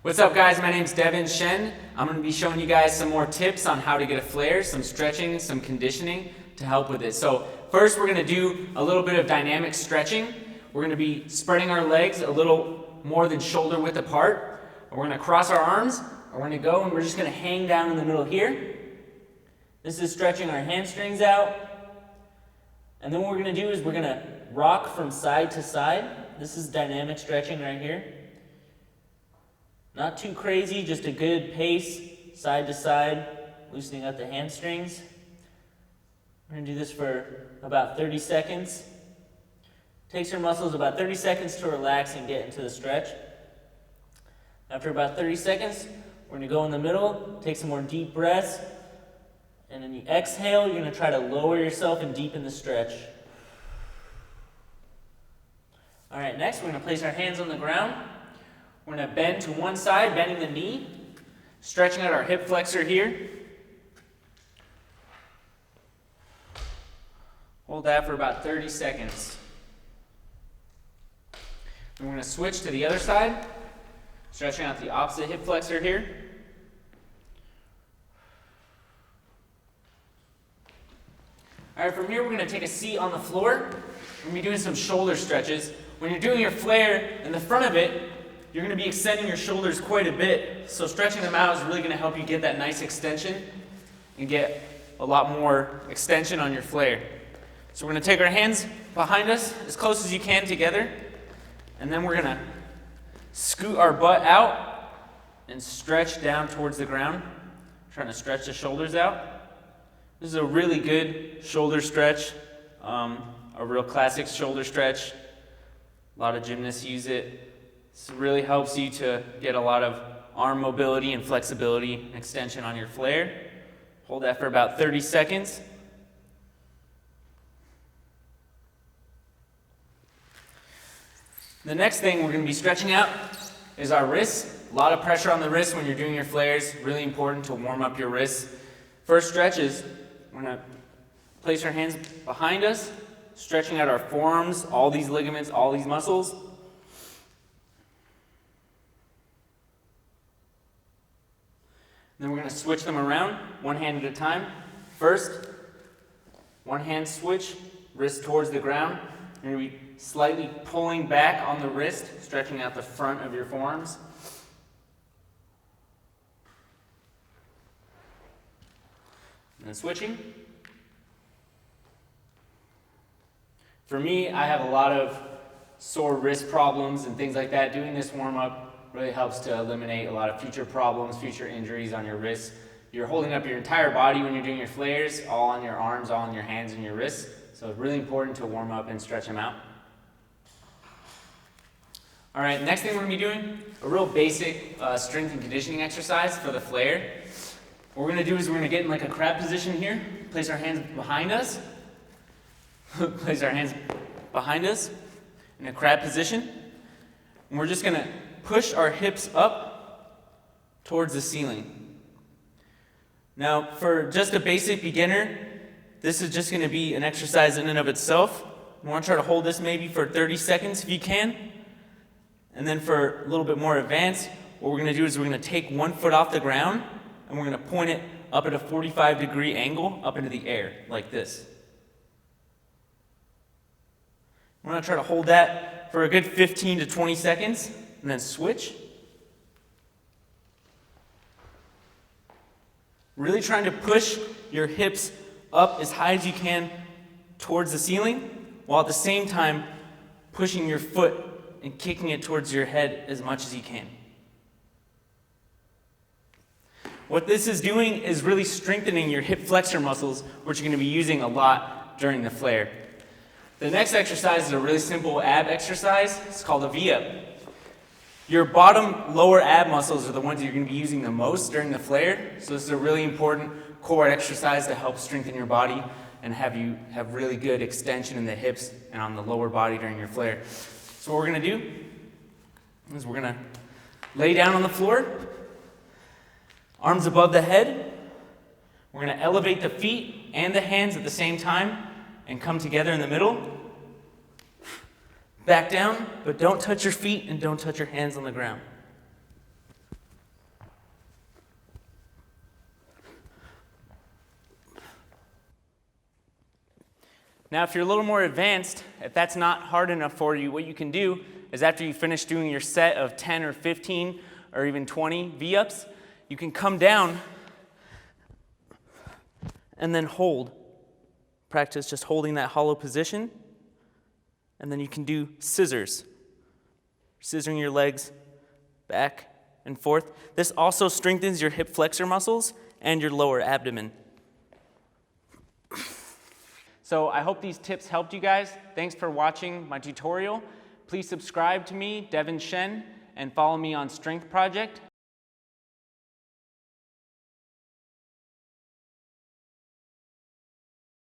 What's up guys, my name's Devin Shen. I'm going to be showing you guys some more tips on how to get a flare, some stretching, some conditioning to help with it. So first we're going to do a little bit of dynamic stretching. We're going to be spreading our legs a little more than shoulder width apart. We're going to cross our arms, and we're going to go and we're just going to hang down in the middle here. This is stretching our hamstrings out. And then what we're going to do is we're going to rock from side to side. This is dynamic stretching right here. Not too crazy, just a good pace, side to side, loosening up the hamstrings. We're going to do this for about 30 seconds. Takes your muscles about 30 seconds to relax and get into the stretch. After about 30 seconds, we're going to go in the middle, take some more deep breaths, and then you exhale, you're going to try to lower yourself and deepen the stretch. All right, next we're going to place our hands on the ground. We're going to bend to one side, bending the knee, stretching out our hip flexor here. Hold that for about 30 seconds. And we're going to switch to the other side, stretching out the opposite hip flexor here. All right, from here we're going to take a seat on the floor. We're going to be doing some shoulder stretches. When you're doing your flare in the front of it, you're going to be extending your shoulders quite a bit. So stretching them out is really going to help you get that nice extension and get a lot more extension on your flare. So we're going to take our hands behind us as close as you can together. And then we're going to scoot our butt out and stretch down towards the ground. Trying to stretch the shoulders out. This is a really good shoulder stretch, a real classic shoulder stretch. A lot of gymnasts use it. This really helps you to get a lot of arm mobility and flexibility and extension on your flare. Hold that for about 30 seconds. The next thing we're going to be stretching out is our wrists. A lot of pressure on the wrists when you're doing your flares. Really important to warm up your wrists. First stretch is we're going to place our hands behind us, stretching out our forearms, all these ligaments, all these muscles. Then we're going to switch them around, one hand at a time. First, one hand switch, wrist towards the ground. You're going to be slightly pulling back on the wrist, stretching out the front of your forearms. And then switching. For me, I have a lot of sore wrist problems and things like that. Doing this warm-up really helps to eliminate a lot of future problems, future injuries on your wrists. You're holding up your entire body when you're doing your flares, all on your arms, all on your hands and your wrists. So it's really important to warm up and stretch them out. All right, next thing we're going to be doing, a real basic strength and conditioning exercise for the flare. What we're going to do is we're going to get in like a crab position here, place our hands behind us, place our hands behind us in a crab position, and we're just going to push our hips up towards the ceiling. Now, for just a basic beginner, this is just going to be an exercise in and of itself. You want to try to hold this maybe for 30 seconds if you can. And then for a little bit more advanced, what we're going to do is we're going to take one foot off the ground and we're going to point it up at a 45-degree angle up into the air, like this. We're going to try to hold that for a good 15 to 20 seconds. And then switch. Really trying to push your hips up as high as you can towards the ceiling, while at the same time pushing your foot and kicking it towards your head as much as you can. What this is doing is really strengthening your hip flexor muscles, which you're going to be using a lot during the flare. The next exercise is a really simple ab exercise. It's called a V-up. Your bottom lower ab muscles are the ones you're going to be using the most during the flare. So this is a really important core exercise to help strengthen your body and have you have really good extension in the hips and on the lower body during your flare. So what we're going to do is we're going to lay down on the floor, arms above the head. We're going to elevate the feet and the hands at the same time and come together in the middle. Back down, but don't touch your feet and don't touch your hands on the ground. Now, if you're a little more advanced, if that's not hard enough for you, what you can do is after you finish doing your set of 10 or 15 or even 20 V-ups, you can come down and then hold. Practice just holding that hollow position. And then you can do scissors. Scissoring your legs back and forth. This also strengthens your hip flexor muscles and your lower abdomen. So I hope these tips helped you guys. Thanks for watching my tutorial. Please subscribe to me, Devin Shen, and follow me on Strength Project.